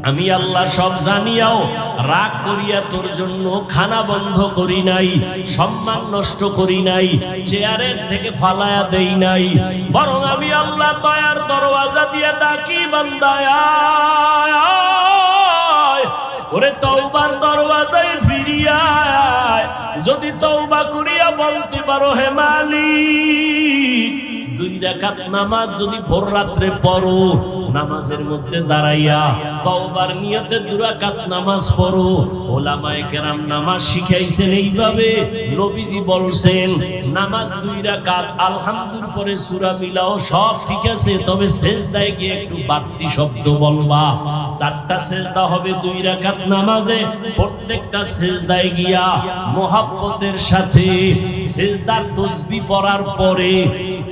আমি আল্লাহ সব জানিয়াও রাগ করিয়া তোর জন্য খানা বন্ধ করি নাই, সম্মান নষ্ট করি নাই, চেয়ারের থেকে ফালায়া দেই নাই, বরং আমি আল্লাহ দয়ার দরওয়াজা দিয়া ডাকি বান্দা আয়, ওরে তওবার দরওয়াজায় ফিরিয়া আয়। যদি তওবা করিয়া বলতে পারো হে মালিক, 2 রাকাত নামাজ যদি ভোর রাত্রে পড়ো, নামাজের মধ্যে দাঁড়াইয়া তওবার নিয়তে 2 রাকাত নামাজ পড়ো। ওলামায়ে কেরাম নামাজ শিখাইছেন এইভাবে, নবীজি বলছেন নামাজ 2 রাকাত, আলহামদুলিল্লাহ পরে সূরা মিলাও, সব ঠিক আছে, তবে সেজদায় গিয়ে একটু বাড়তি শব্দ বলবা। 4টা সেজদা হবে 2 রাকাত নামাজে, প্রত্যেকটা সেজদায় গিয়া মোহাব্বতের সাথে সেজদার তাসবিহ পড়ার পরে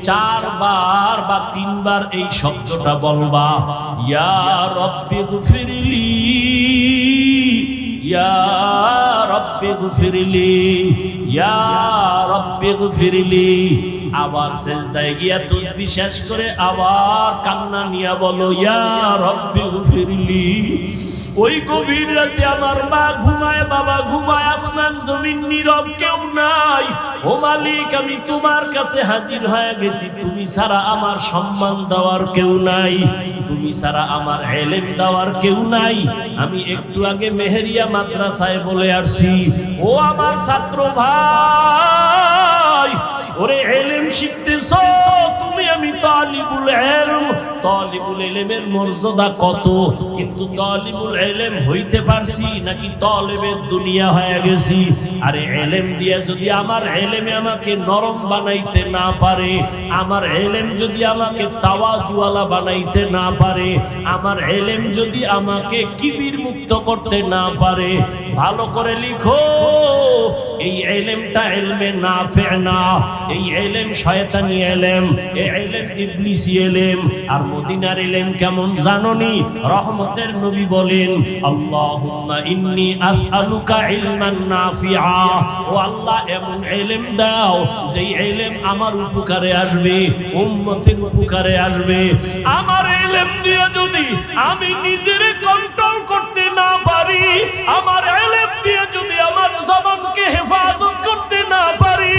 4 বার বা 3 বার এই শব্দটা বলবা, ইয়া রাব্বি গফিরলি, ইয়া রাব্বি গফিরলি, ইয়া রাব্বি গফিরলি। আবার সেজদায় গিয়া তাসবিহ শেষ করে আবার কান্না নিয়া বলো ইয়া রাব্বি গফিরলি। ওই গভীর রাতে আমার মা ঘুমায়, বাবা ঘুমায়, আসমান জমিন নীরব, কেউ নাই। ও মালিক, আমি তোমার কাছে হাজির হয়ে গেছি, তুমি ছাড়া আমার সম্মান দেওয়ার কেউ নাই, তুমি ছাড়া আমার ইলম দেওয়ার কেউ নাই। আমি একটু আগে মেহেরিয়া মাদ্রাসায় বলে আসছি, ও আমার ছাত্র ভাই, ওরে ইলম শিখতেছো তুমি, আমি তালিবুল ইলম। তালিবুল ইলমের মর্যাদা কত, কিন্তু তালিবুল ইলম হইতে পারছি নাকি তালিবের দুনিয়া হয়ে গেছি। আরে ইলম দিয়ে যদি আমার ইলমে আমাকে নরম বানাইতে না পারে, আমার ইলম যদি আমাকে তাওয়াজুওয়ালা বানাইতে না পারে, আমার ইলম যদি আমাকে কিবির মুক্ত করতে না পারে, ভালো করে লিখো, এই ইলমটা ইলমে নাফি না, এই ইলম শয়তানি ইলম, এই ইলম ইবলিসি ইলম। আর মদিনার ইলম কেমন জানোনি? রহমতের নবী বলেন, আল্লাহুম্মা ইন্নী আসআলুকা ইলমান নাফিআ। ও আল্লাহ, এমন ইলম দাও যেই ইলম আমার উপকারে আসবে, উম্মতের উপকারে আসবে। আমার ইলম দিয়ে যদি আমি নিজেরে কন্ট্রোল করতে না পারি, আমার ইলম দিয়ে যদি আমার জবানকে হেফাজত করতে না পারি,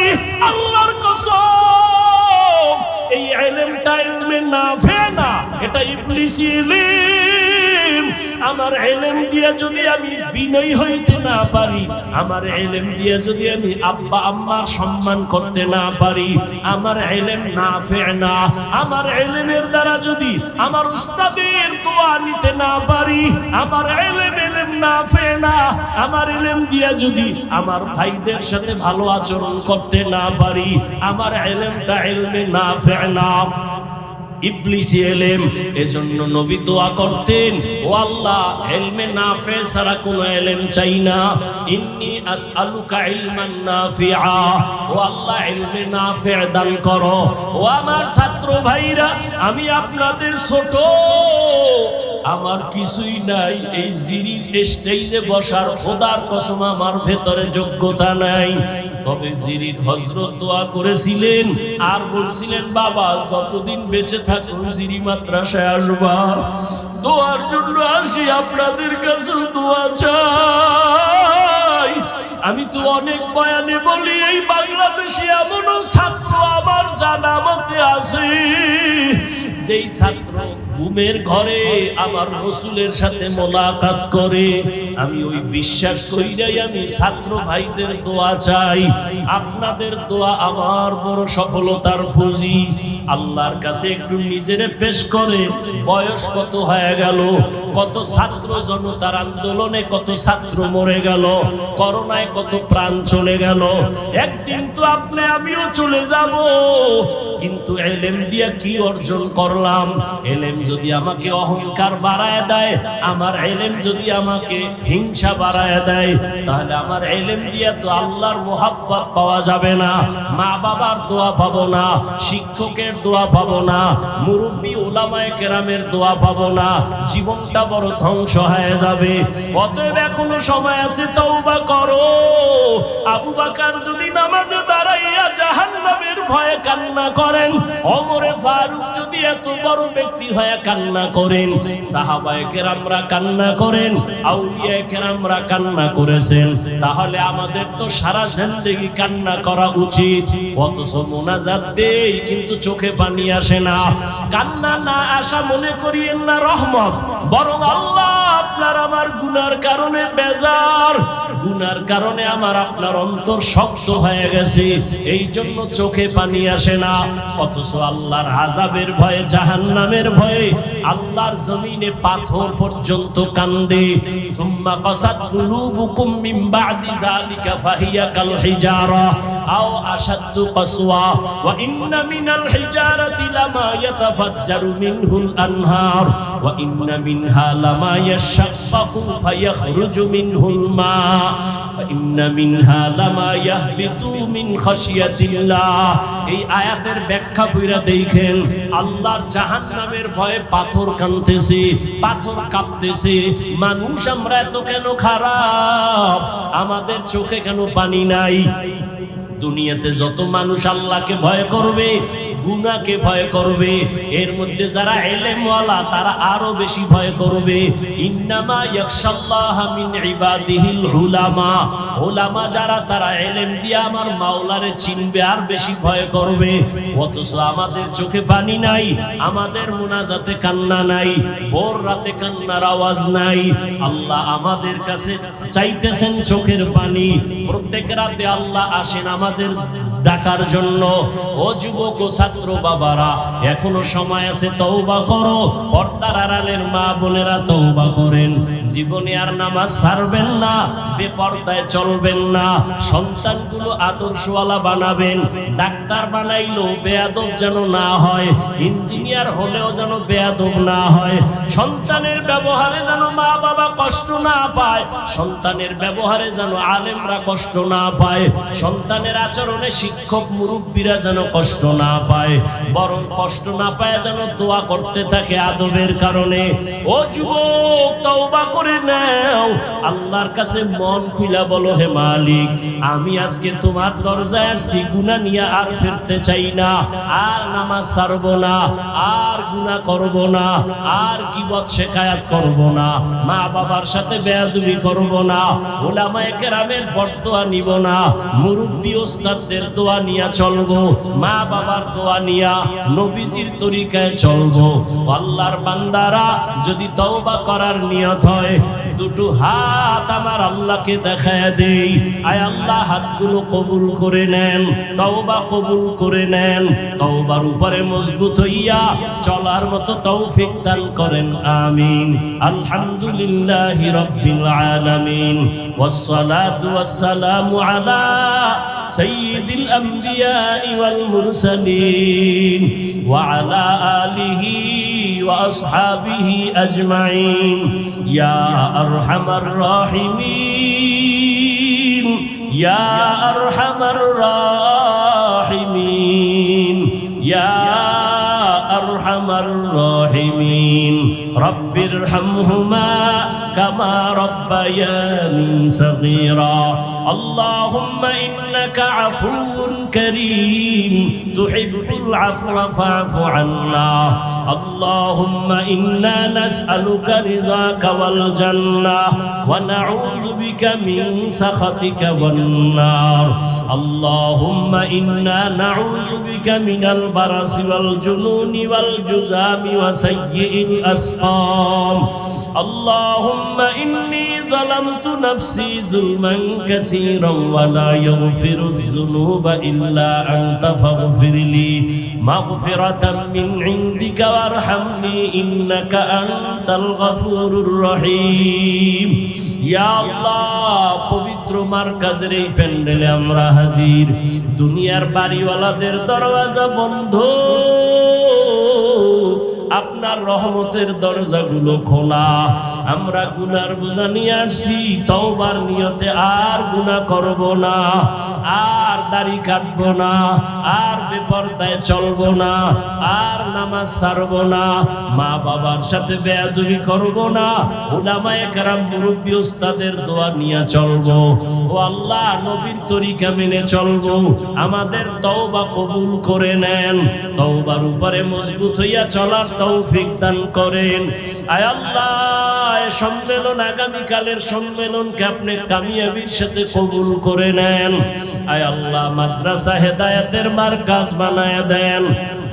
আল্লাহর কসম এই ইলমটা ইলমে নাফি না, এটা ইবলিসি ইলম। আমার ইলম দিয়ে যদি আমি বিনয়ী হইতে না পারি, আমার ইলম দিয়ে যদি আমি আব্বা আম্মার সম্মান করতে না পারি, আমার ইলম নাফি না। আমার ইলমের দ্বারা যদি আমার উস্তাদের দোয়া নিতে না পারি, আমার ইলম নাফি না। আমার ইলম দিয়ে যদি আমার ভাইদের সাথে ভালো আচরণ করতে না পারি, আমার ইলমটা ইলমে নাফি না, ইবলিসি ইলম। এজন্য নবী দোয়া করতেন, ও আল্লাহ, ইলমে নাফি ছাড়া কোনো ইলম চাই না, ইন্নী আসআলুকা ইলমান নাফিআ। ও আল্লাহ, ইলমে নাফি দান করো। ও আমার ছাত্র ভাইরা, আমি আপনাদের ছোট, আমার কিছুই নাই, এই জিরির স্টেজে বসার খোদার কসম আমার ভেতরে যোগ্যতা নাই। তবে জিরির হযরত দোয়া করেছিলেন আর বলছিলেন, বাবা যতদিন বেঁচে থাকো জিরি মাদ্রাসায় আসবা, দোয়ার জন্য আসি, আপনাদের কাছে দোয়া চাই। আমি তো অনেক বয়ানে বলি, এই বাংলাদেশে এমনও ছাত্র আমার জানা মতে আছে, যেই ছাত্র ঘুমের ঘরে আমার রাসূলের সাথে মোলাকাত করে। আমি ওই বিশ্বাস কইরাই আমি ছাত্র ভাইদের দোয়া চাই। আপনাদের দোয়া আমার বড় সফলতার পুঁজি। আল্লাহর কাছে একটু নিজেরে পেশ করে, বয়স কত হয়ে গেল, কত ছাত্র জনতার আন্দোলনে কত ছাত্র মরে গেল, করোনায় কত প্রাণ চলে গেল। একদিন তো আপনি আমিও চলে যাব, কিন্তু ইলম দিয়া কি অর্জন করলাম? ইলম যদি আমাকে অহংকার বাড়ায় দেয়, আমার ইলম যদি আমাকে হিংসা বাড়ায় দেয়, তাহলে আমার ইলম দিয়া তো আল্লাহর মোহাব্বত পাওয়া যাবে না, মা বাবার দোয়া পাবো না, শিক্ষকের দোয়া পাবো না, মুরব্বী উলামায়ে কেরামের দোয়া পাবো না, জীবনটা বড় ধ্বংস হয়ে যাবে। অতএব এখনো সময় আছে, তওবা করো। আবু বকর যদি নামাজে দাঁড়াইয়া জাহান্নামের ভয়ে কান্না করেন, ওমরে ফারুক যদি এত বড় ব্যক্তি হয়ে কান্না করেন, সাহাবায়ে কেরামরা কান্না করেন, আউলিয়ায়ে কেরামরা কান্না করেছেন, তাহলে আমাদের তো সারা জিন্দেগি কান্না করা উচিত। অথচ মোনাজাত দেই কিন্তু চোখে পানি আসে না। কান্না না আসা মনে করিয়েন না রহমত, বরং আল্লাহ আপনার আমার গুনার কারণে বেজার, গুনার কারণে আমার আপনার অন্তর শক্ত হয়ে গেছে, এই জন্য চোখে পানি আসে না। অথচ আল্লাহর আযাবের ভয়ে, জাহান্নামের ভয়ে আল্লাহর জমিনে পাথর পর্যন্ত কান্দে। সুম্মা কাসাত কুলুবুকুম মিন বাদি যালিকা ফাহিয়া কাল হিজারা আও আশাদ্দু কাসওয়া ওয়া ইন্না মিনাল হিজারাতি লামা ইয়াতাফাজ্জারু মিনহুল আনহার ওয়া ইন্না মিনহা লামা ইয়াশাক্কাকু ফায়াখরুজু মিনহুল মা ওয়া ইন্না মিনহা লামা ইয়াহবিতু মিন খাশিয়াতিল্লাহ। এই আয়াতের ব্যাখ্যা কইরা দেখেন, আল্লাহর জাহান্নামের ভয়ে পাথর কাঁদতেছে, পাথর কাঁপতেছে। মানুষ আমরা এত কেন খারাপ? আমাদের চোখে কেন পানি নাই? দুনিয়াতে যত মানুষ আল্লাহকে ভয় করবে, গুনাহকে ভয় করবে, এর মধ্যে যারা ইলমওয়ালা তারা আরো বেশি ভয় করবে। ইন্নামা ইয়াখশাল্লাহা মিন ইবাদিহিল উলামা, উলামা যারা তারা ইলম দিয়ে আমার মাওলারে চিনবে আর বেশি ভয় করবে। অথচ আমাদের চোখে পানি নাই, আমাদের মুনাজাতে কান্না নাই, ভোর রাতে কান্নার আওয়াজ নাই। আল্লাহ আমাদের কাছে চাইতেছেন চোখের পানি। প্রত্যেক রাতে আল্লাহ আসেন আমাদের ডাকার জন্য। ও যুবক ও ছাত্র বাবারা, এখনো সময় আছে, তওবা করো। পর্দার আড়ালের মা বোনেরা তওবা করেন। জীবনে আর নামাজ ছাড়বেন না, বেপর্দায় চলবেন না। সন্তানগুলো আদর্শওয়ালা বানাবেন। ডাক্তার বানাইলো বেয়াদব যেন না হয়, ইঞ্জিনিয়ার হলেও যেন বেয়াদব না হয়। সন্তানের ব্যবহারে যেন মা বাবা কষ্ট না পায়, সন্তানের ব্যবহারে যেন আলেমরা কষ্ট না পায়, সন্তানের আচরণে শিক্ষক মুরব্বীরা যেন কষ্ট না পায়, বরং কষ্ট না পায় যেন দোয়া করতে থাকে আদবের কারণে। ও যুবক, তওবা করে নাও, আল্লাহর কাছে মন খুলে বলো, হে মালিক, আমি আজকে তোমার দরজায় আসছি, গুনাহ নিয়ে আর ফিরতে চাই না, আর নামাজ ছাড়বো না, আর গুনাহ করব না, আর গীবত শিকায়াত করব না, মা বাবার সাথে বেয়াদবি করব না, উলামায়ে কেরামের বরদোয়া নিব না, মুরব্বি ওস্তাদদের দোয়া নিয়ে চলবো, মা বাবার দোয়া নিয়া নবীজির তরিকায় চলবো। আল্লাহর বান্দারা, যদি তওবা করার নিয়ত হয়, দুটো হাত আমার আল্লাহকে দেখায় দেই। আয় আল্লাহ, হাতগুলো কবুল করে নেন, তওবা কবুল করে নেন। তওবার উপরে মজবুত হইয়া চলার মতো তৌফিক দান করেন, আমিন। আলহামদুলিল্লাহি রাব্বিল আলামিন, ওয়াসসালাতু ওয়াসসালামু আলা সাইয়্যিদিল আমবিয়া ওয়াল মুরসালিন ওয়া আলা আলিহি ওয়া আসহাবিহি আজমাইন। ইয়া আরহামার রাহিমিন, ইয়া আরহামার রাহিমিন, ইয়া আরহামার রাহিমিন। রব্বিরহামহুমা কামা রব্বায়ানি সগীরা। আল্লাহুম্মা ইন্নাকা আফুউন কারীম তুহিব্বুল আফওয়া ফা'ফু আন্না। আল্লাহুম্মা ইন্না নাসআলুকা রিযাকা ওয়াল জান্নাহ ওয়া নাউযু বিকা মিন সাখাতিকা ওয়ান নার। আল্লাহুম্মা ইন্না নাউযু বিকা মিনাল বারাসি ওয়াল জুনুনি ওয়াল জুযামি ওয়া সাইয়্যিল আসকাম। আল্লাহুম্মা ইন্নী যালামতু নাফসি যুলমান কাসীরান ওয়া লা ইয়াগফিরুয যুনুবা ইল্লা আনতা ফাগফিরলি মাগফিরাতাম মিন ইনদিকা ওয়ারহামনি ইন্নাকা আনতাল গফুরুর রহিম। ইয়া আল্লাহ, পবিত্র মারকাজের এই প্যান্ডেলে আমরা হাজির। দুনিয়ার বাড়িওয়ালাদের দরওয়াজা বন্ধ, আপনার রহমতের দরজাগুলো খোলা। আমরা গুনার বোঝা নিয়ে আসছি, তওবার নিয়তে আর গুনাহ করব না, আর দাড়ি কাটব না, আর বেপরদায় চলব না, আর নামাজ ছাড়ব না, মা বাবার সাথে বেয়াদবি করব না, উলামায়ে কেরাম মুরব্বি ওস্তাদের দোয়া নিয়ে চলব। ও আল্লাহ, নবীর তরিকা মেনে চলব। আমাদের তওবা কবুল করে নেন, তওবার উপরে মজবুত হইয়া চলার তৌফিক দান করেন। আয় আল্লাহ, এই সম্মেলন, আগামীকালের সম্মেলনকে আপনি কামিয়াবির সাথে কবুল করে নেন। আয় আল্লাহ, মাদ্রাসা হেদায়েতের মারকাজ বানায়া দেন।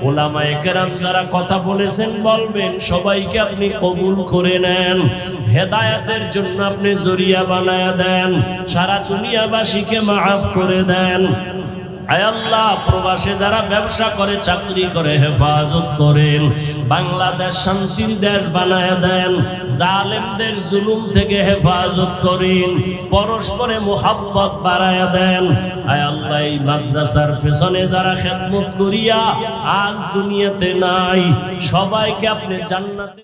উলামায়ে কেরাম যারা কথা বলেছেন বলবেন, সবাইকে আপনি কবুল করে নেন। হেদায়েতের জন্য আপনি জরিয়া বানায়া দেন। সারা দুনিয়াবাসীকে মাফ করে দেন। আয় আল্লাহ, প্রবাসে যারা ব্যবসা করে, চাকরি করে, হেফাজত করেন। বাংলাদেশ শান্তির দেশ বানায় দেন। জালেমদের জুলুম থেকে হেফাজত করেন। পরস্পরে মুহাব্বত বাড়ায় দেন। আয় আল্লাহ, এই মাদ্রাসার পেছনে যারা খেদমত করিয়া আজ দুনিয়াতে নাই, সবাইকে আপনি জান্নাতে